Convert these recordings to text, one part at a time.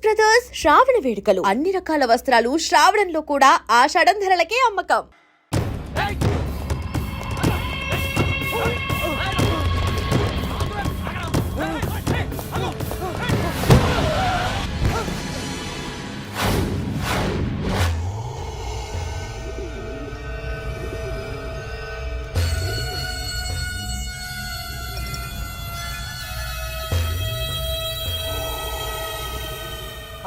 Brothers శ్రావణ వేడుకలు అన్ని రకాల వస్త్రాలు శ్రావణంలో కూడా ఆషాఢం ధరలకే అమ్మకం.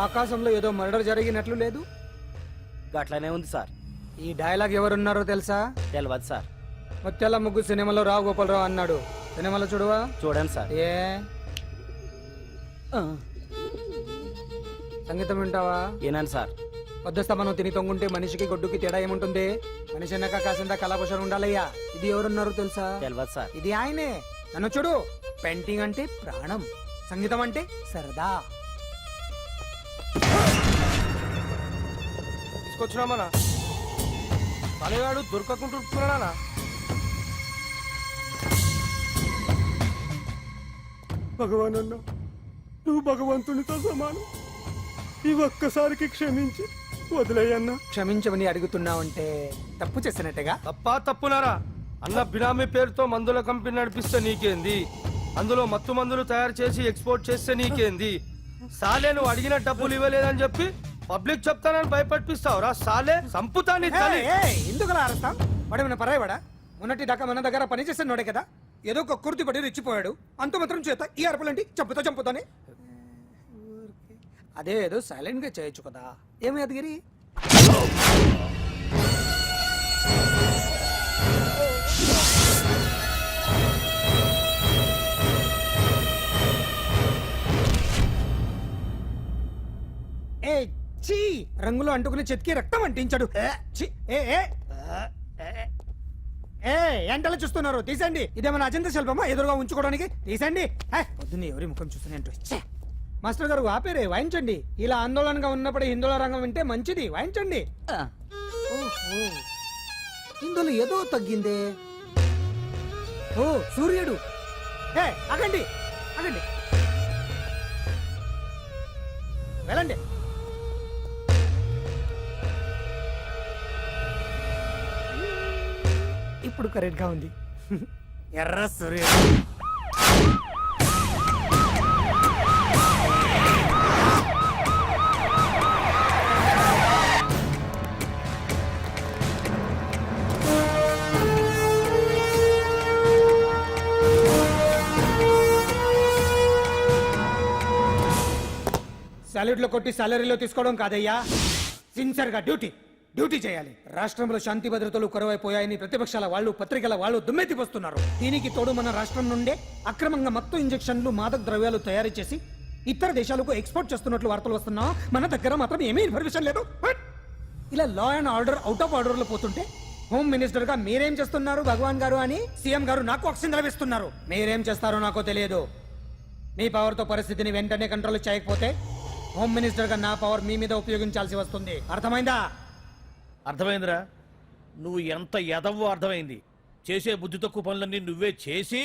ఆకాశంలో ఏదో మర్డర్ జరిగినట్లు లేదు. గట్లనే ఉంది సార్. ఈ డైలాగ్ ఎవరున్నారో తెలుసా? తెలియదు సార్. ముత్యాల ముగ్గు సినిమాలో రావు గోపాలరావు అన్నాడు. సినిమాలో చూడవా? చూడండి సార్. ఏ సంగీతం వింటావా? ఏనండి సార్. వద్దస్తమనం తిని తొంగుంటే మనిషికి గొడ్డుకి తేడా ఏముంటుంది? మనిషి అన్నాక కాసింత కళాభూషణ ఉండాలయ్యా. ఇది ఎవరున్నారో తెలుసా? తెలియదు సార్. ఇది ఆయనే. నన్ను చూడు. పెయింటింగ్ అంటే ప్రాణం, సంగీతం అంటే సరదా. తీసుకొచ్చినామనా తలగాడు దొరకకుంటున్నానా? భగవాన్ అన్న, నువ్వు భగవంతునితో సమానం. ఈ ఒక్కసారికి క్షమించి వదిలేయన్నా. క్షమించమని అడుగుతున్నావంటే తప్పు చేసినట్టుగా. తప్పునారా అన్న బినామీ పేరుతో మందుల కంపెనీ నడిపిస్తే నీకేంది? అందులో మత్తు మందులు తయారు చేసి ఎక్స్పోర్ట్ చేస్తే నీకేంది? సాలే నువ్వు అడిగిన డబ్బులు ఇవ్వలేదని చెప్పి పబ్లిక్ చెప్తానని భయపడిపిస్తావురా? సాలే సంపుతాని ఎందుకు అరుస్తాం? వాడేమైనా పరాయవాడా? మొన్నటి దాకా మన దగ్గర పని చేసినోడే కదా. ఏదో ఒక కుర్తి పడి రెచ్చిపోయాడు. అంత మాత్రం చేత ఈ అరుపులండి చంపుతానే. అదే ఏదో సైలెంట్ గా చేయొచ్చు కదా. ఏమి అదిగిరి? రంగులో అంటుకుని చెతికి రక్తం అంటించాడు. ఏంటలా చూస్తున్నారు? తీసండి. ఇదేమన్నా అజంత శిల్పమా ఎదురుగా ఉంచుకోవడానికి? తీసండి. పొద్దున్నే ఎవరి ముఖం చూస్తున్నా. మాస్టర్ గారు ఆపేరే, వాయించండి. ఇలా ఆందోళనగా ఉన్నప్పుడు హిందువుల రంగం వింటే మంచిది. వాయించండి. ఇందులో ఏదో తగ్గిందే. ఓ సూర్యుడు. ఆగండి ఆగండి, వెళ్ళండి. ఇప్పుడు కరెక్ట్ గా ఉంది. ఎర్ర సూర్యుడు. సాలరీలో కొట్టి సాలరీలో తీసుకోవడం కాదయ్యా, సిన్సియర్ గా డ్యూటీ చేయాలి. రాష్ట్రంలో శాంతి భద్రతలు కరువైపోయాయని ప్రతిపక్షాల వాళ్ళు, పత్రికల వాళ్ళు దుమ్మెత్తిపోస్తున్నారు. దీనికి తోడు మన రాష్ట్రం నుండే అక్రమంగా మత్తు ఇంజెక్షన్లు, మాదక ద్రవ్యాలు తయారు చేసి ఇతర దేశాలకు ఎక్స్పోర్ట్ చేస్తున్నట్లు వార్తలు వస్తున్నా మన దగ్గర మాత్రం ఏమీ ఇన్ఫర్మేషన్ లేదు. ఇలా law and order out of order లో పోతుంటే హోమ్ మినిస్టర్ గా మీరేం చేస్తున్నారు భగవాన్ గారు అని సీఎం గారు నాకు ఆక్సిజన్ లభిస్తున్నారు. మీరేం చేస్తారో నాకు తెలియదు. మీ పవర్ తో పరిస్థితిని వెంటనే కంట్రోల్ చేయకపోతే హోమ్ మినిస్టర్ గా నా పవర్ మీ మీద ఉపయోగించాల్సి వస్తుంది. అర్థమైందా? అర్థమైందిరా. నువ్వు ఎంత ఎదవో అర్థమైంది. చేసే బుద్ధి తక్కువ పనులన్నీ నువ్వే చేసి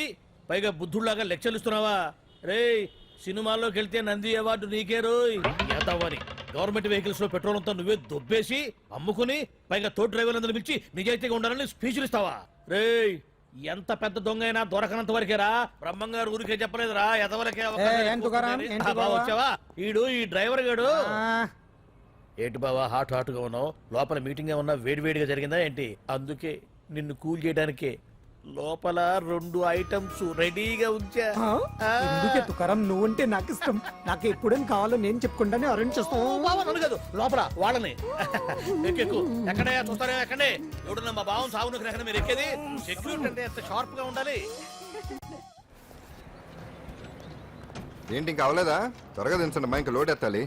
పైగా బుద్ధుళ్లాగా లెక్చర్లు ఇస్తున్నావా? రే, సినిమాల్లోకి వెళ్తే నంది అవార్డు నీకే రోయ్. ఎదవని గవర్నమెంట్ వెహికల్స్ లో పెట్రోల్ అంతా నువ్వే దొబ్బేసి అమ్ముకుని పైగా తోటి డ్రైవర్లందరూ పిలిచి నిజాయితీగా ఉండాలని స్పీచ్లు ఇస్తావా? రే, ఎంత పెద్ద దొంగ అయినా దొరకనంత వరకేరా. బ్రహ్మంగారు ఊరికే చెప్పలేదురా ఎదవలకే వచ్చావా? ఈడు ఈ డ్రైవర్ గాడు. ఏంటి బావా హాట్ గా ఉన్నావు? లోపల మీటింగ్ ఏమన్నా వేడివేడిగా జరిగిందా ఏంటి? అందుకే నిన్ను కూల్ చేయడానికే లోపల 2 ఐటమ్స్ రెడీగా ఉంచా. తుకారం, నువ్వుంటే నాకు ఇష్టం. నాకు ఎప్పుడేం కావాలో నేను చెప్పుకుంటానే అరేంజ్ చేస్తాను. కాదు లోపల వాళ్ళని ఎక్కెక్కు. ఎక్కడయ్యా చూస్తారా? ఎక్కడే ఎవడన్నా మా బావం సాగునకు ఎక్కడ మీరు ఎక్కేది? సెక్యూరిటీ అంటే ఎంత షార్ప్ గా ఉండాలి. ఏంటి ఇంకా అవలేదా? త్వరగా దించండి మా, ఇంకా లోడ్ ఎత్తాలి.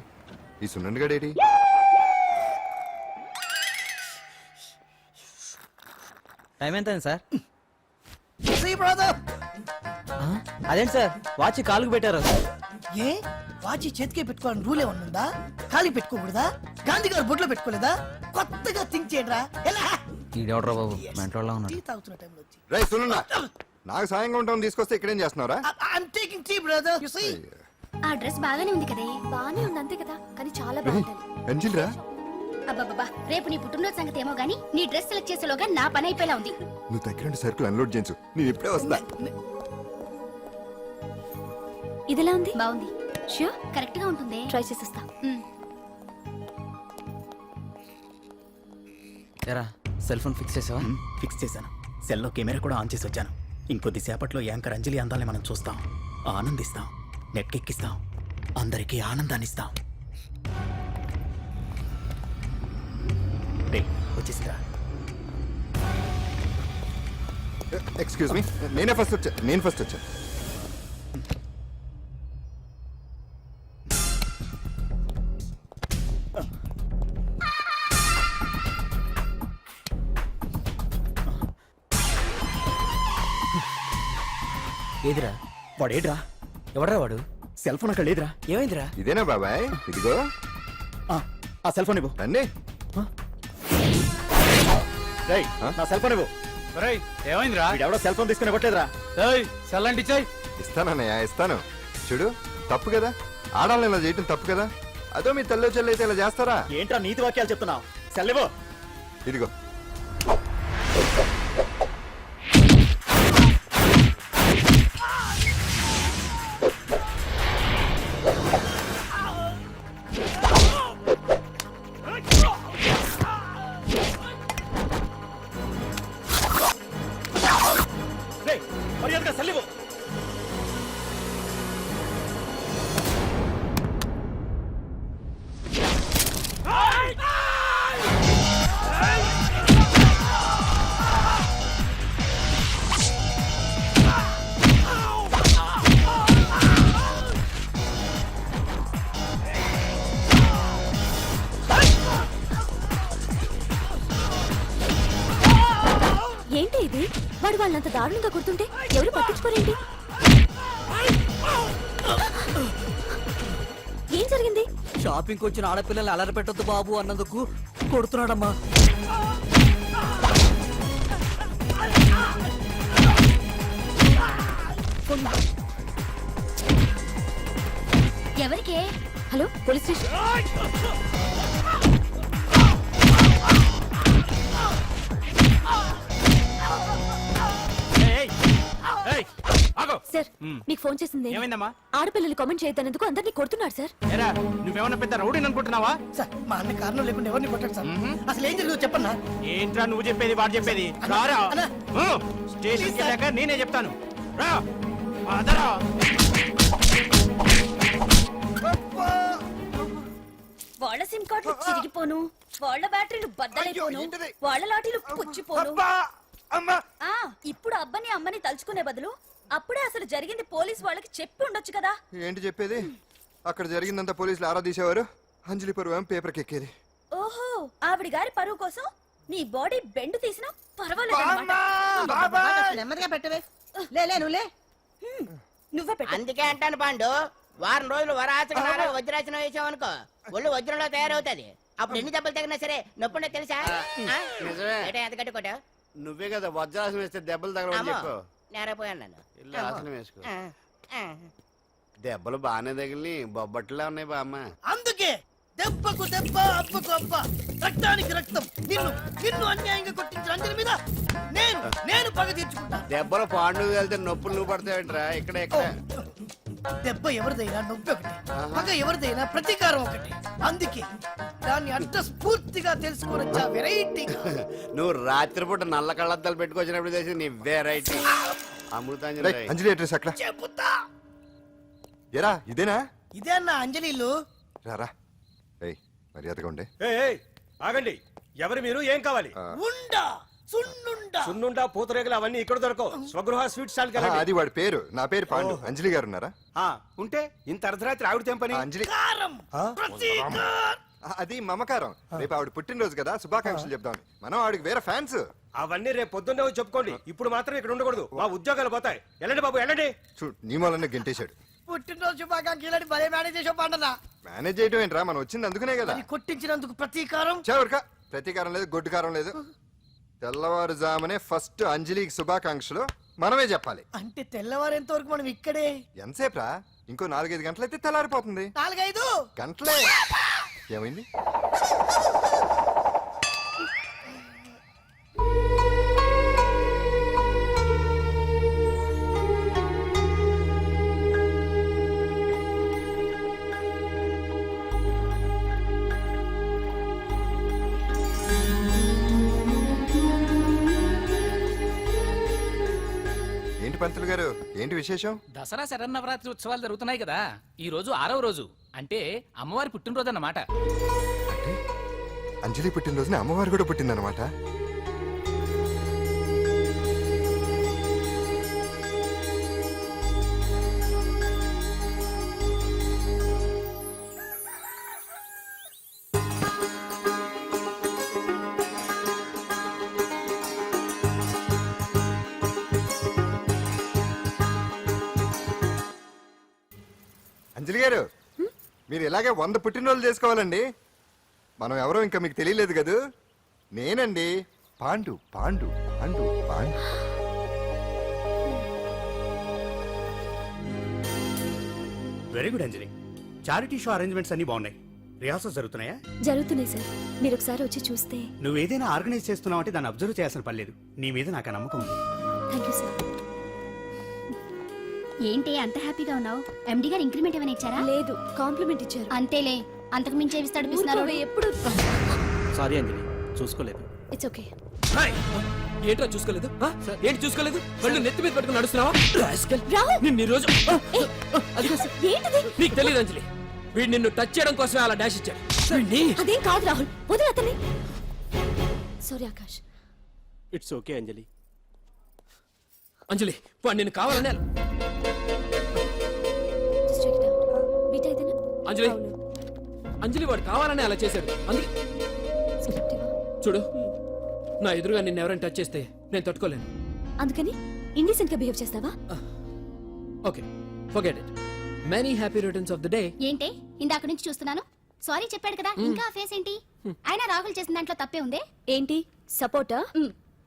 ఈ సున్నండి గడేటి టైం ఎంత సార్? అదేంటి సార్ వాచ్ కాలుకు పెట్టారు? ఏ వాచ్ చేతికే పెట్టుకోవాలని రూల్ ఏమన్నా ఉందా? ఖాళీ పెట్టుకోకూడదా? గాంధీ గారు బొట్లో పెట్టుకోలేదా? కొత్తగా థింక్ చేయడరా. బాబు మెంటోళ్ళ ఉన్నాడు. టీ తాగుతున్న టైంలో వచ్చి రైట్ సునండా, నాకు సాయంగా ఉంటాం తీసుకొస్తే ఇక్కడేం చేస్తున్నారా? I'm taking tea, brother. You see? ఆ డ్రెస్ బాగానే ఉంది కదే బాగానే ఉంది అంతే కదా కానీ చాలా రేయ్, బాగుంటుంది అంజలి రా. అబ్బబ్బబ్బా రేపు నీ పుట్టినరోజు సంగతి ఏమో గానీ నీ డ్రెస్ సెలెక్ట్ చేసేలోగా నా పని అయిపోయేలా ఉంది నువ్వు దగ్గరుండి సరుకులు అన్లోడ్ చేయించు నేను ఇప్పుడే వస్తా. ఇదిలా ఉంది బాగుంది ష్యూర్ కరెక్ట్ గా ఉంటుంది ట్రై చేసేస్తా ఎరా సెల్ ఫోన్ ఫిక్స్ చేసావా? ఫిక్స్ చేశాను. సెల్లో కెమెరా కూడా ఆన్ చేసి వచ్చాను. ఇంకొద్దిసేపట్లో యాంకర్ అంజలి అందాలని మనం చూస్తాం, ఆనందిస్తాం, నెట్కెక్కిస్తాం, అందరికీ ఆనందాన్ని ఇస్తాం. రే వచ్చేసిందా? ఎక్స్క్యూజ్ మీ, నేను ఫస్ట్ వచ్చా. ఏదిరా వాడేడ్రా? ఎవడరా వాడు? సెల్ ఫోన్ అక్కడ లేదురా. ఏమైందిరా? ఇదేనా బాబాయ్? ఇదిగో ఆ సెల్ ఫోన్ ఇవ్వు. రండి. రేయ్, నా సెల్ ఫోన్ ఇవ్వు. ఏమైందిరా? వీడెవడో సెల్ ఫోన్ తీసుకుని ఇవ్వట్లేదురా. సెల్లంటి చెయ్. ఇస్తానన్నయ్య, ఇస్తాను. చూడు, తప్పు కదా, ఆడాలని ఇలా చేయటం తప్పు కదా. అదో మీ తల్లో చెల్లి అయితే ఇలా చేస్తారా? ఏంట్రా నీతి వాక్యాలు చెప్తున్నావు? సెల్ ఇవ్వు. ఇదిగో. రేయ్, మర్యాదగా సెల్ ఇవ్వు. ఏంటి ఇది వాడు వాళ్ళంత దారుణంగా గుర్తుంటే ఎవరు పట్టించుకోరేంటి ఏం జరిగింది షాపింగ్ వచ్చిన ఆడపిల్లలు అలర పెట్టొద్దు బాబు అన్నందుకు కొడుతున్నాడమ్మా. ఎవరికే హలో పోలీస్ స్టేషన్ సార్ మీకు ఫోన్ చేసింది ఏమైందమ్మా? ఆడపిల్లలు కామెంట్ చేయొద్దన్నందుకు అందరినీ కొడుతున్నాడు సార్ ఏరా, నువ్వేమన్నా పెద్ద రౌడీ అనుకుంటున్నావా? సార్ మా అన్న కారణం లేకుండా ఎవరిని కొట్టాడు సార్. అసలు ఏం జరిగిందో చెప్పన్నా. ఏంట్రా నువ్వు చెప్పేది వాడు చెప్పేది? రారా స్టేషన్కి వెళ్ళాక నేనే చెప్తాను. రా అదరా. వాళ్ళ సిమ్ కార్డులు చిరిగిపోను వాళ్ళ బ్యాటరీలు బద్దలైపోను వాళ్ళ లాఠీలు పుచ్చిపోను ఆ ఇప్పుడు అబ్బని అమ్మని తలుచుకునే బదులు అప్పుడే అసలు జరిగింది పోలీస్ వాళ్ళకి చెప్పి ఉండొచ్చు కదా. ఏంటి చెప్పేది? అక్కడ జరిగిందంతా పోలీసులు ఆరా తీసేవారు, అంజలి పరువు పేపర్కి ఎక్కేది. ఓహో ఆవిడ గారి పరువు కోసం నీ బాడీ బెండ్ తీసినా పర్వాలేదు నెమ్మదిగా పెట్టవే. లే నువ్వులే. నువ్వే పెట్టు అందుకే అంటాను పాండు, వారం రోజులు వరాచకనాలు వజ్రాసనం వేసామనుకో ఒళ్ళు వజ్రంలో తయారవుతుంది. అప్పుడు ఎన్ని దెబ్బలు తగినా సరే నొప్పుండే తెలుసా? ఎంత గట్టి కొట్టావు? నువ్వే కదా వజ్రాసనం వేస్తే దెబ్బలు తగలవని చెప్పు. నేరపోయాను నన్ను. ఆసనం వేసుకో. ఆ. దెబ్బలు బాగానే తగిలి బొబ్బట్లా ఉన్నాయి బామ్మ. అందుకే దెబ్బకు దెబ్బ అబ్బకు అబ్బ రక్తానికి రక్తం. నిన్ను నిన్ను అన్యాయంగా కొట్టించిన అంజలి మీద నేను పగ తీర్చుకుంటా. దెబ్బలు పాండు వెళ్తే నొప్పులు నువ్వు పడతావేంట్రా? ఇక్కడ దెబ్బ ఎవరిదైనా నొప్పి ఒకటి, పగ ఎవరిదైనా ప్రతీకారం ఒకటి. అందుకే దాన్ని అంత స్ఫూర్తిగా తెలుసుకోవచ్చా వెరైటీ. నువ్వు రాత్రిపూట నల్ల కళ్ళద్దాలు పెట్టుకొచ్చినప్పుడు చేసి నీ వెరైటీ అమృతాంజలి. రేయ్, అంజలి అడ్రస్ అక్కడ. చెబుతా. ఎరా ఇదేనా? ఇదే అన్న అంజలిలు. రారా. రేయ్, మర్యాదగా ఉండే. ఆగండి, ఎవరు మీరు? ఏం కావాలి? ఉండా సున్నుండా సున్నుండా పూతరేగలు అవన్నీ ఇక్కడ దొరకవు. స్వగృహ స్వీట్ స్టాల్ ఆ, అది వాడి పేరు. నా పేరు పాండు. అంజలి గారు ఉన్నారా? ఉంటే ఇంత అర్ధరాత్రి ఆవిడ తెంపని. ఆ, అంజలి కారం ప్రతీకారం. అది మమకారం. రేపు ఆవిడ పుట్టినరోజు కదా, శుభాకాంక్షలు చెప్దామని. మనం ఆవిడకి వేరే ఫ్యాన్స్. అవన్నీ రేపు పొద్దున్నే వచ్చి చెప్పుకోండి. ఇప్పుడు మాత్రం ఇక్కడ ఉండకూడదు, మా ఉద్యోగాలు పోతాయి. వెళ్ళండి బాబు వెళ్ళండి. చూడు, నీ మూలనే గెంటేశాడు. పుట్టినరోజు శుభాకాంక్షలని భలే మేనేజ్ చేసావు పండనా. మేనేజ్ చేయటం ఏంట్రా, మనం వచ్చింది అందుకునే కదా. కొట్టించినందుకు ప్రతీకారం. చెవరికా ప్రతీకారం లేదు, గొడ్డుకారం లేదు. తెల్లవారుజామునే ఫస్ట్ అంజలికి శుభాకాంక్షలు, మనమే చెప్పాలి. అంటే తెల్లవారేంత వరకు మనం ఇక్కడే ఎంతసేపు రా? ఇంకో 4-5 గంటలైతే తెల్లారిపోతుంది. 4-5 గంటలే. ఏమైంది? ఏంటి పంతులు గారు, ఏంటి విశేషం? దసరా శరన్నవరాత్రి ఉత్సవాలు జరుగుతున్నాయి కదా, ఈ రోజు 6వ రోజు, అంటే అమ్మవారి పుట్టినరోజు అన్నమాట. అంటే అంజలి పుట్టినరోజున అమ్మవారు కూడా పుట్టిందన్నమాట. అంజలి గారు, మీరు ఇలాగే 100 పుట్టినరోజులు చేసుకోవాలండి. మనం ఎవరో ఇంకా మీకు తెలియలేదు కదూ. నేనండి, పాండు పాండు పాండు పాండు. వెరీ గుడ్ అంజలి. చారిటీ షో అరేంజ్మెంట్స్ అన్ని బాగున్నాయి. రిహార్సల్స్ జరుగుతున్నాయా? జరుగుతున్నాయి సార్, మీరు ఒకసారి వచ్చి చూస్తే. నువ్వు ఏదైనా ఆర్గనైజ్ చేస్తున్నావు అంటే దాన్ని అబ్జర్వ్ చేయాల్సిన పని లేదు. నీ మీద నాకు ఆ నమ్మకం ఉంది. Thank you sir. ఏంటి అంత హ్యాపీగా ఉన్నావు? ఎండి గారు ఇంక్రిమెంట్ ఏమైనా ఇచ్చారా? లేదు, కాంప్లిమెంట్ ఇచ్చారు. అంతేలే, అంతకు మించి ఏమిస్తాడు ఎప్పుడు. సారీ అంజలి, చూసుకోలేదు. It's okay. ఏంట్రా చూసుకోలేదు? ఏంటి చూసుకోలేదు? వాళ్ళు నెత్తి మీద పట్టుకుని నడుస్తున్నావా? రాహుల్, నిన్ను ఈ రోజు ఏంటిది? నీకు తెలియదు అంజలి, వీడు నిన్ను టచ్ చేయడం కోసమే అలా డాష్ ఇచ్చాడు. అదేం కాదు రాహుల్, వదిలే అతన్ని. సారీ ఆకాష్. ఇట్స్ ఓకే అంజలి. అంజలి, వాడు నిన్ను కావాలని Just check it out. Beat అయితేనా? అంజలి, అంజలి వాడు కావాలని అలా చేశాడు. అందుకే Script ఇవ్వా? చూడు, నా ఎదురుగా నిన్ను ఎవరైనా టచ్ చేస్తే నేను తట్టుకోలేను. అందుకని ఇండిసెంట్ గా బిహేవ్ చేస్తావా? Okay, forget it. Many happy returns of the day. ఏంటి ఇందాక నుంచి చూస్తున్నాను? సారీ చెప్పాడు కదా, ఇంకా ఫేస్ ఏంటి? ఆయన రాహుల్ చేసిన దాంట్లో తప్పే ఉందే. ఏంటి సపోర్టా?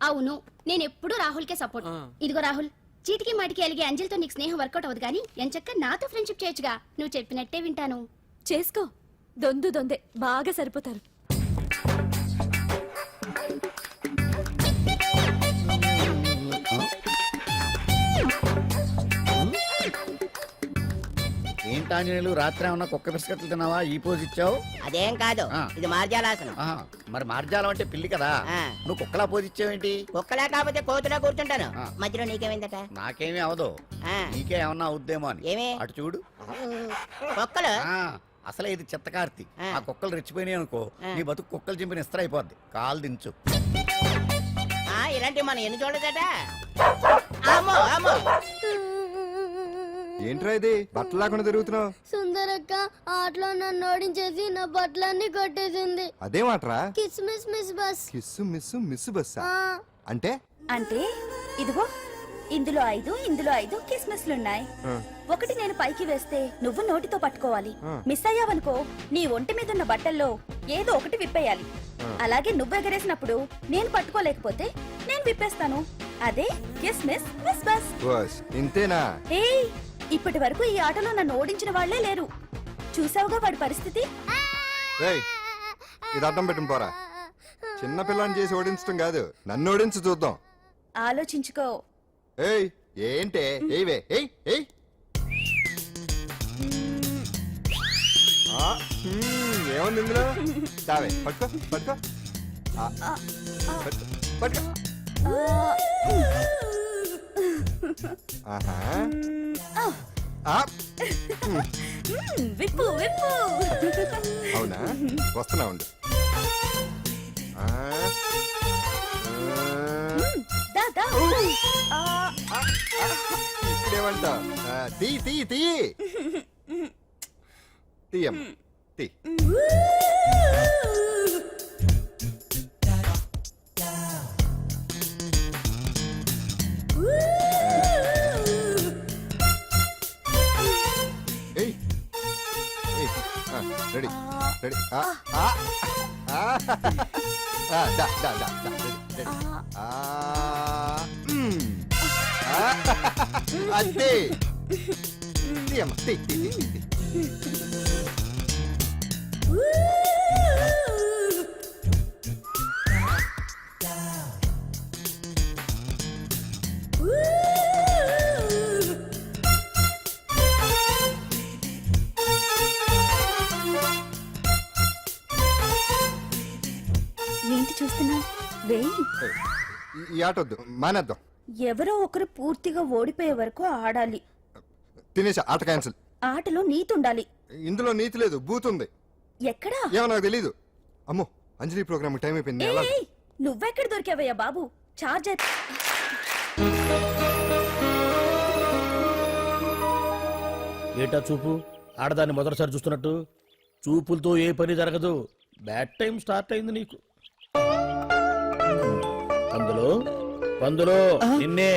అవును, నేను ఎప్పుడు రాహుల్ కే సపోర్ట్. ఇదిగో రాహుల్, చీటికి మాటికి అలిగే అంజలితో నీకు స్నేహం వర్కౌట్ అవ్వదు కానీ ఎంచక్క నాతో ఫ్రెండ్షిప్ చేయొచ్చుగా. నువ్వు చెప్పినట్టే వింటాను. చేసుకో, దొందే బాగా సరిపోతారు. ఏంటాంజనేయులు, రాత్రి ఏమన్నా కుక్క బిస్కెట్లు తిన్నావా? ఈ పోజ్ ఇచ్చావు. అదేం కాదు, ఇది మార్జాలాసనం. మరి మార్జాలం అంటే పిల్లి కదా, నువ్వు కుక్కలా పోజ్ ఇచ్చావేంటి? కుక్కలా కాకపోతే కోతులా కూర్చుంటాను. మధ్యలో నీకేమైందట? నాకేమీ అవదు, నీకే ఏమన్నా అవుద్దేమో అని. ఏమి? అటు చూడు. కుక్కలు అసలే ఇది చిత్తకార్తి. ఆ కుక్కలు రెచ్చిపోయినాయి అనుకో, నీ బతుకు కుక్కలు చింపిన ఇస్త్ర అయిపోద్ది. కాలు దించు. ఇలాంటివి మనం ఎన్ని చూడదట. అమ్మో అమ్మో, ఏంట్రా ఇది బట్టలు లేకుండా తిరుగుతున్నావు? సుందరక్క ఆటలో నన్ను ఓడించేసి నా బట్టలన్నీ కొట్టేసింది. అదేమాట్రా? కిస్మిస్ miss bus. Kiss miss miss బస్సా అంటే? అంటే ఇదిగో ఇందులో 5 కిస్మిస్లున్నాయి. ఒకటి నేను పైకి వేస్తే నువ్వు నోటితో పట్టుకోవాలి. మిస్ అయ్యావనుకో నీ ఒంటి మీద ఉన్న బట్టల్లో ఏదో ఒకటి విప్పేయాలి. అలాగే నువ్వు ఎగరేసినప్పుడు నేను పట్టుకోలేకపోతే నేను విప్పేస్తాను. అదే కిస్మిస్ మిస్ బస్. ఇంతేనా? ఏయ్, ఇప్పటి వరకు ఈ ఆటలో నన్ను ఓడించిన వాళ్లే లేరు. చూసావుగా వాడి పరిస్థితి. ఇది అడ్డం పెట్టిన పోరా. చిన్న పిల్లని చేసి ఓడించడం కాదు, నన్ను ఓడించి చూద్దాం. ఆలోచించుకో. ఏయ్ ఏంటే? ఏవే ఏయ్ ఏయ్. ఏముంది ఇందులో? దావే పట్టుకో పట్టుకో పట్టుకో. ఆహా, విప్పు విప్పు. అవునా, వస్తున్నా ఉండు. ఇప్పుడేమంటా? తీ తీ తీ తీయం తీ. Ready ready. అదే తీయమ్మ, తీ, తీ, తీ, తీ, తీ. ఏంటి చూస్తున్నా వేయి. ఈ ఆట వద్దు, మానేద్దాం. ఎవరో ఒకరు పూర్తిగా ఓడిపోయే వరకు ఆడాలి. తినేసా, ఆట క్యాన్సిల్. ఆటలో నీతి ఉండాలి. ఇందులో నీతి లేదు, బూత్ ఉంది. ఎక్కడా? ఏమో నాకు తెలీదు. అమ్మో, అంజలి ప్రోగ్రామ్ టైం అయిపోయింది. ఎలా? ఏయ్, నువ్వెక్కడ దొరికావయ్యా బాబు? చార్జర్. ఏటా చూపు, ఆడదాన్ని మొదటిసారి చూస్తున్నట్టు. చూపులతో ఏ పని జరగదు. బ్యాడ్ టైం స్టార్ట్ అయింది నీకు. పందులో నిన్నే.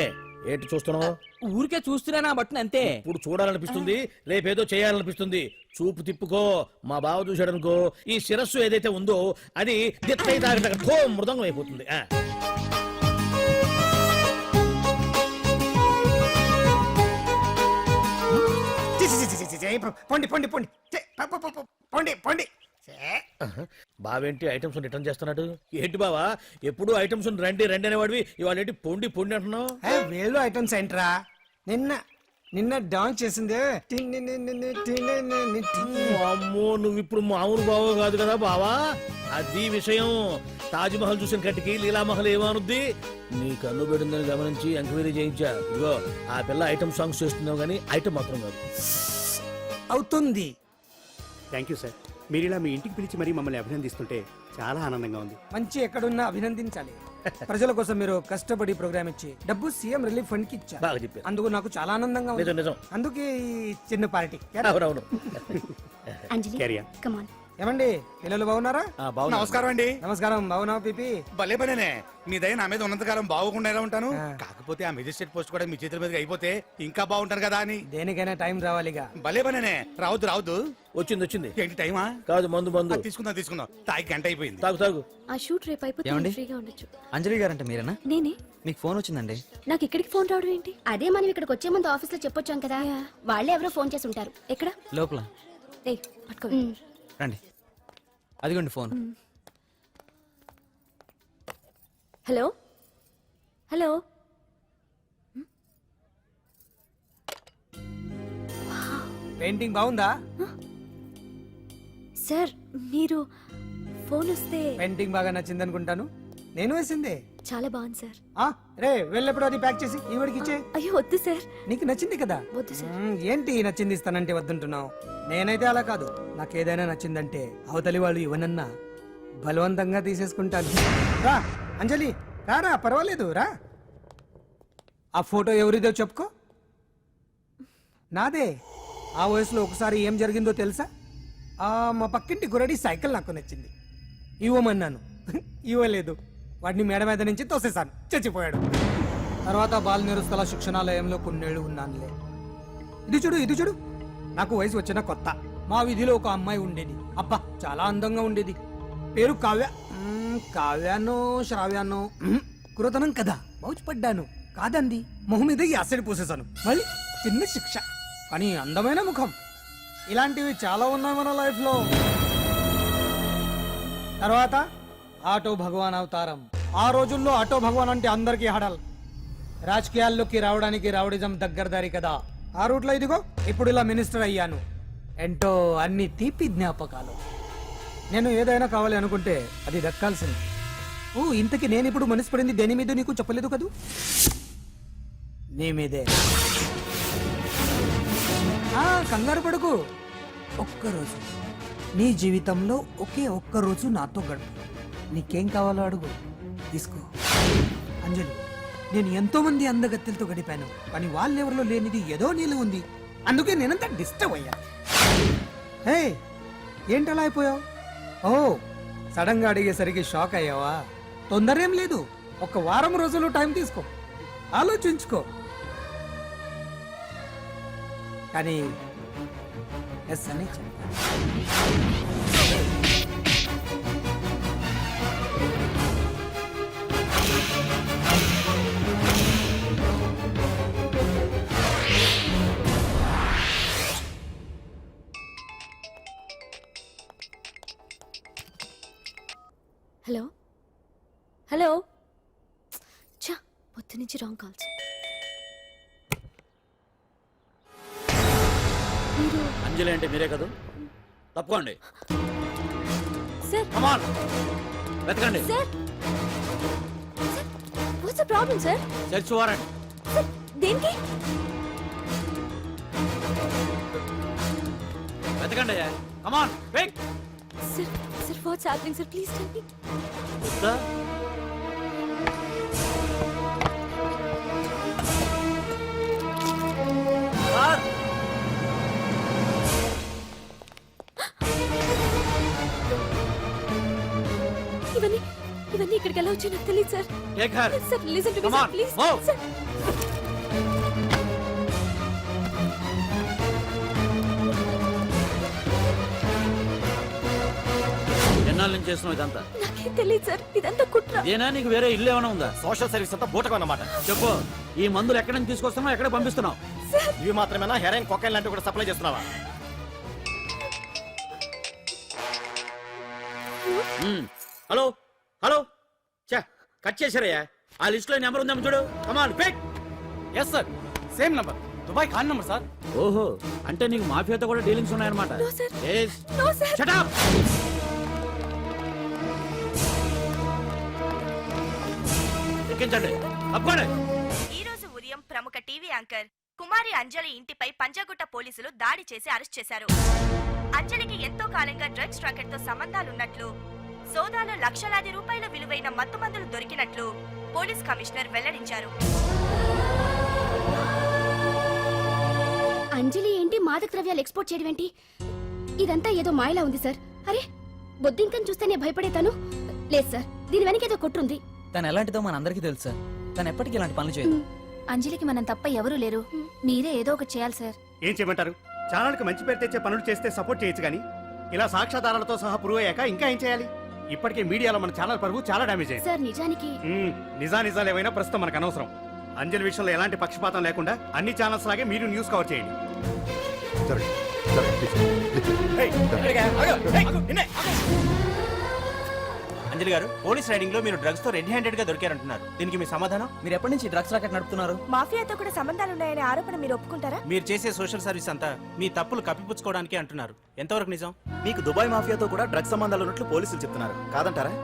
ఏంటి చూస్తున్నావు? ఊరికే చూస్తున్నానా బట్టన్ అంతే. ఇప్పుడు చూడాలనిపిస్తుంది, రేపేదో చేయాలనిపిస్తుంది. చూపు తిప్పుకో. మా బావ చూశాడనుకో, ఈ శిరస్సు ఏదైతే ఉందో అది దిత్తై తాగట మృదంగం అయిపోతుంది. పొండి పొండి పొండి ఛే, పొండి పొండి. బావేంటి ఐటమ్స్ రిటర్న్ చేస్తున్నాడు? ఏంటి బావా, ఎప్పుడు ఐటమ్స్ రండి రండి అనేవాడివి, ఇవాళ ఏంటి పొండి పొండి అంటున్నావు? వేలు ఐటమ్స్ ఏంట్రా? నిన్న డాన్స్ చేసిందే. అమ్మో, నువ్వు ఇప్పుడు మామూలు బావో కాదు కదా బావా. అది విషయం. తాజ్ మహల్ చూసిన కట్టికి లీలామహల్ ఏమనుద్ది? నీ కన్ను పెడిందని గమనించి ఎంక్వైరీ చేయించా. ఇగో ఆ పిల్ల ఐటమ్ సాంగ్స్ చేస్తున్నావు కానీ ఐటమ్ మాత్రం కాదు. అవుతుంది. Thank you sir. మీరు ఇలా మీ ఇంటికి పిలిచి మరీ మమ్మల్ని అభినందిస్తుంటే చాలా ఆనందంగా ఉంది. మంచి ఎక్కడున్నా అభినందించాలి. ప్రజల కోసం మీరు కష్టపడి ప్రోగ్రామ్ ఇచ్చి డబ్బు సీఎం రిలీఫ్ ఫండ్ కి ఇచ్చారు. బాగా చెప్పారు. అందుకు నాకు చాలా ఆనందంగా ఉంది. నిజం నిజం. అందుకే ఈ చిన్న పార్టీ. అవునవును. అంజలి, Carry on. come on. ఏమండి, పిల్లలు బాగున్నారా? నమస్కారం అండి. నమస్కారం. బాగున్నావు పిపి? భలే పనేనే. మీ దయ నా మీద ఉన్నంతకాలం బాగుకుండా ఎలా ఉంటాను. కాకపోతే ఆ మెజిస్ట్రేట్ పోస్ట్ కూడా మీ చేతుల మీదకి అయిపోతే ఇంకా బాగుంటాను కదా అని. దేనికైనా టైం రావాలిగా. భలే పనేనే. రావద్దు. వచ్చింది. ఏంటి టైమా? కాదు, మందు. తీసుకుందాం. తాగి గంట అయిపోయింది. తాగు. ఆ షూట్ రేపు అయిపోతే ఫ్రీగా ఉండొచ్చు. అంజలి గారంటే మీరేనా? నేనే. మీకు ఫోన్ వచ్చిందండి. నాకు ఇక్కడికి ఫోన్ రావడం ఏంటి? అదే మనం ఇక్కడికి వచ్చే ముందు ఆఫీస్ లో చెప్పొచ్చాం కదా. వాళ్ళే ఎవరో ఫోన్ చేసి ఉంటారు. ఎక్కడ? లోపల. ఏయ్, పట్టుకో. రండి, అదిగోండి ఫోన్. హలో. పెయింటింగ్ బాగుందా? సార్, మీరు ఫోన్ వస్తే పెయింటింగ్ బాగా నచ్చింది అనుకుంటాను. నేను వేసిందే. చాలా బాగుంది సార్. రే, వెళ్ళప్పుడు అది ప్యాక్ చేసి ఈవిడికి ఇచ్చే. అయ్యో వద్దు సార్. నీకు నచ్చింది కదా. వద్దు సార్. ఏంటి నచ్చింది ఇస్తానంటే వద్దంటున్నావు? నేనైతే అలా కాదు. నాకు ఏదైనా నచ్చిందంటే అవతలి వాళ్ళు ఇవ్వనన్నా బలవంతంగా తీసేసుకుంటాను. రా అంజలి, రా పర్వాలేదు రా. ఆ ఫోటో ఎవరిదో చెప్పుకో. నాదే. ఆ వయసులో ఒకసారి ఏం జరిగిందో తెలుసా? మా పక్కింటి గురడి సైకిల్ నాకు నచ్చింది. ఇవ్వమన్నాను, ఇవ్వలేదు. వాడిని మేడ మీద నుంచి తోసేశాను, చచ్చిపోయాడు. తర్వాత బాల నిరుస్తల శిక్షణాలయంలో కొన్నేళ్లు ఉన్నానులే. ఇది చూడు, నాకు వయసు వచ్చిన కొత్త. మా వీధిలో ఒక అమ్మాయి ఉండేది. అబ్బా, చాలా అందంగా ఉండేది. పేరు కావ్య. కావ్యానో శ్రావ్యానో కురతనం కదా. మౌచిపడ్డాను. కాదండి, మొహం మీద యాసిడ్ పోసేశాను. మళ్ళీ చిన్న శిక్ష, కానీ అందమైన ముఖం. ఇలాంటివి చాలా ఉన్నాయి మన లైఫ్ లో. తర్వాత ఆటో భగవాన్ అవతారం. ఆ రోజుల్లో ఆటో భగవాన్ అంటే అందరికీ హడల్. రాజకీయాల్లోకి రావడానికి రౌడిజం దగ్గరదారి కదా. ఆ రూట్లో ఇదిగో ఇప్పుడు ఇలా మినిస్టర్ అయ్యాను. ఏంటో అన్ని తీపి జ్ఞాపకాలు. నేను ఏదైనా కావాలి అనుకుంటే అది దక్కాల్సింది. ఇంతకీ నేను ఇప్పుడు మనసు పడింది దేని మీద నీకు చెప్పలేదు కదూ? నీ మీదే. కంగారు పడుకు. ఒక్కరోజు నీ జీవితంలో ఒక్క రోజు నాతో గడుపు. నీకేం కావాలో అడుగు, తీసుకో. అంజలి, నేను ఎంతో మంది అందగత్తెలతో గడిపాను, కానీ వాళ్ళెవరిలో లేనిది ఏదో నీళ్ళు ఉంది. అందుకే నేనంతా డిస్టర్బ్ అయ్యా. హే, ఏంటలా అయిపోయావు? సడన్ గా అడిగేసరికి షాక్ అయ్యావా? తొందర ఏం లేదు. 1 వారం రోజులు టైం తీసుకో, ఆలోచించుకో. కానీ ఎస్ అని చెప్పాను. హలో హలో చా పొద్దు నుంచి రాంగ్ కాల్స్. మీరు అంజలి అంటే మీరే కదా, తప్పుకోండి. సార్ కమాన్ వెతకండి. Sir what's the problem sir? Search warrant. Sir దేనికి? వెతకండి. Come on wait. Sir sir what's happening sir? Please tell me. Sir ఇవన్నీ ఇవన్నీ ఇక్కడికి ఎలా వచ్చాయో నాకు తెలియదు sir. Take her. Sir listen to me Come sir on, please. move. Sir ఎన్నాళ్ళ నుంచి చేస్తున్నావు ఇదంతా? నాకేం తెలియదు సార్, ఇదంతా కుట్ర. ఇదేనా నీకు వేరే ఇల్లు ఏమైనా ఉందా? సోషల్ సర్వీస్ అంతా బూటకం అన్నమాట. చెప్పు, ఈ మందులు ఎక్కడి నుంచి తీసుకొస్తున్నావు, ఎక్కడ పంపిస్తున్నావు? ఇవి మాత్రమేనా? హెరైన్, కొకైన్ లాంటివి కూడా సప్లై చేస్తున్నావా? హలో హలో చా కట్ చేశారయ్యా. ఆ లిస్ట్ లో నెంబర్ ఉందేమో చూడు. Come on pick. Yes sir, same number, Dubai Khan number sir. ఓహో, అంటే నీకు మాఫియాతో కూడా డీలింగ్స్ ఉన్నాయన్నమాట. No, sir. Yes. No sir. Shut up. ఎక్కించండి. తప్పకోండి. ఈ రోజు ఉదయం ప్రముఖ టీవీ యాంకర్ కుమారి అంజలి ఇంటిపై పంజాగుట్ట పోలీసులు దాడి చేసి అరెస్ట్ చేశారు. అంజలికి ఎంతో కాలంగా డ్రగ్స్ రాకెట్ తో సంబంధాలున్నట్లు, సోదాలో లక్షలాది రూపాయల విలువైన మత్తుమందులు దొరికినట్లు పోలీస్ కమిషనర్ వెల్లడించారు. అంజలి ఏంటి మాదక ద్రవ్యాలు ఎక్స్పోర్ట్ చేయడం ఏంటి? ఇదంతా ఏదో మాయలా ఉంది సార్. అరే బొద్దింకని చూస్తేనే భయపడేతాను. లేదు సార్, దీని వెనక ఏదో కొట్టుంది. తను ఎలాంటిదో మనందరికీ తెలుసు సార్. తను ఎప్పటికీ ఇలాంటి పనులు చేయదు. అంజలికి మనం తప్ప ఎవరూ లేరు. మీరే ఏదో ఒకటి చేయాలి సార్. ఏం చేయమంటారు? ఛానల్కి మంచి పేరు తెచ్చే పనులు చేస్తే సపోర్ట్ చేయొచ్చు కానీ ఇలా సాక్ష్యాధారాలతో సహా ప్రూవ్ అయ్యాక ఇంకా ఏం చేయాలి? ఇప్పటికే మీడియాలో మన ఛానల్ పరువు చాలా డ్యామేజ్ అయింది. సార్ నిజానికి నిజాలు ఏమైనా ప్రస్తుతం మనకు అనవసరం. అంజలి విషయంలో ఎలాంటి పక్షపాతం లేకుండా అన్ని ఛానల్స్ లాగే మీరు న్యూస్ కవర్ చేయండి. అంజలి గారు, పోలీస్ రైడింగ్ లో మీరు డ్రగ్స్ తో రెడ్ హ్యాండెడ్ గా దొరికారంటున్నారు. దీనికి మీ సమాధానం? మీరు ఎప్పటి నుంచి డ్రగ్స్ రాకెట్ నడుపుతున్నారు? మాఫియాతో కూడా సంబంధాలున్నాయనే ఆరోపణ మీరు ఒప్పుకుంటారా? మీరు చేసే సోషల్ సర్వీస్ అంతా మీ తప్పులు కప్పిపుచ్చుకోవడానికి అంటున్నారు. ఎంతవరకు నిజం? మీకు దుబాయ్ మాఫియాతో కూడా డ్రగ్స్ సంబంధాలు ఉన్నట్లు పోలీసులు చెప్తున్నారు. కాదంటారా?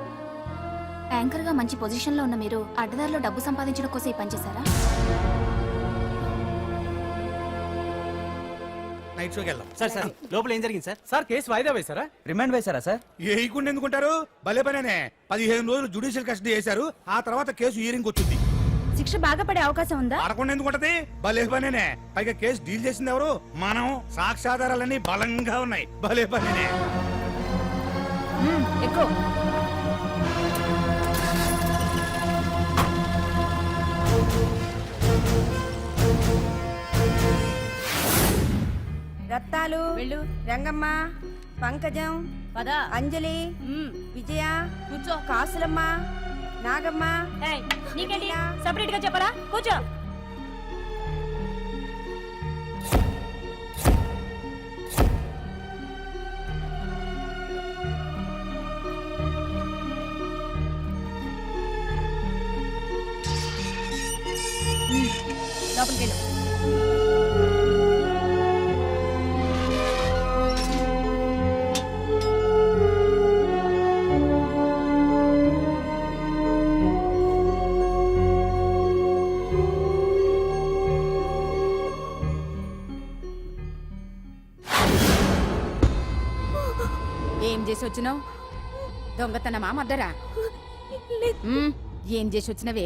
యాంకర్ గా మంచి పొజిషన్ లో ఉన్న మీరు అడ్డదారిలో డబ్బు సంపాదించడం కోసం ఈ పని చేశారా? నైట్ షోకి వెళ్దాం. సార్ సార్, లోపల ఏం జరిగింది సార్? సార్ కేసు వాయిదా వేశారా? రిమాండ్ వేశారా సార్? వేయకుండా ఎందుకుంటారు? భలే పనేనే. 15 రోజులు జుడిషియల్ కస్టడీ చేశారు. ఆ తర్వాత కేసు హియరింగ్ వచ్చింది. శిక్ష బాగా పడే అవకాశం ఉందా? పడకుండా ఎందుకుంటది? భలే పనేనే. పైగా కేసు డీల్ చేసింది ఎవరు? మనం. సాక్ష్యాధారాలన్నీ బలంగా ఉన్నాయి. భలే పనేనే. ఎక్కువ రత్నాలు, రంగమ్మ, పంకజం, అంజలి, విజయ, కూర్చో, కాసులమ్మ, నాగమ్మ. నీకేంటి సెపరేట్ గా చెప్పరా? కూర్చో. లోపలికి వెళ్ళు. ఏం చేసి వచ్చినావు? దొంగతనమా మద్దరా? ఏం చేసి వచ్చినవే?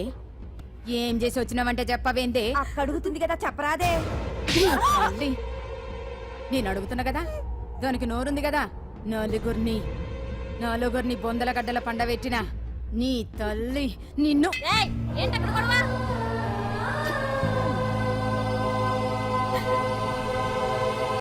ఏం చేసి వచ్చినావంటే చెప్పవేందే? అక్క అడుగుతుంది కదా, చెప్పరాదే. తల్లి, నేను అడుగుతున్నా కదా, దానికి నోరుంది కదా. నలుగురిని బొందల గడ్డల పండబెట్టిన నీ తల్లి నిన్ను. ఏంటక్కడ గొడవ?